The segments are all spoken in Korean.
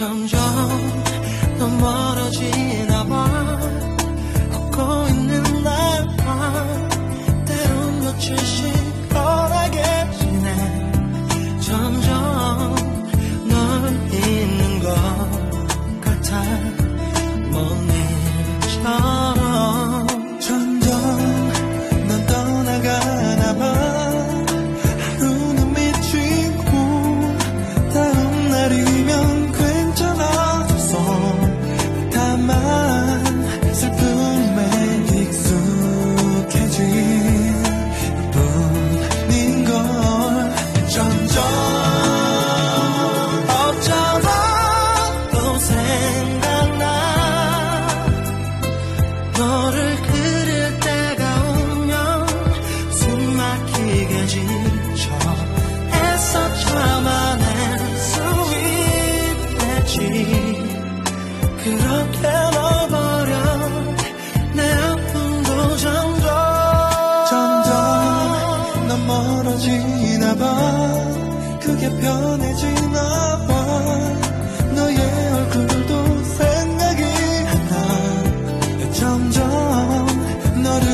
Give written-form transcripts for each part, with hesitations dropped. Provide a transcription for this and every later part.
점점 더 멀어지나 봐. 걷고 있는 나와 때론 며칠씩 덜하게 지내. 점점 넌 있는 것 같아. 먼 일처럼 점점 넌 떠나가나 봐. 하루는 미치고 다음 날이면 괜찮아졌어. 다만 슬픔에 익숙해진 뿐인걸. 점점 어쩌다 또 생각나. 너를 그릴 때가 오면 숨 막히게 지쳐 애써 참아낼 수 있겠지. 그렇게 널 버려 내 아픔도 점점 넌 멀어지나 봐. 그게 편해지나 봐. 너의 얼굴도 생각이 안 나. 점점 너를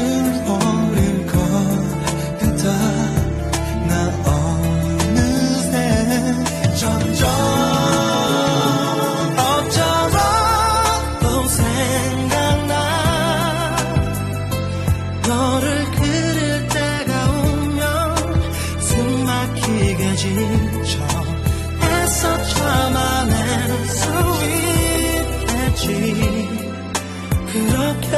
버릴 것 같아. 나 어느새 점점 어쩌다 또 생각나. 너를 그릴 때가 오면 숨 막히게 지쳐 애써 참아낼 수 있겠지. 그렇게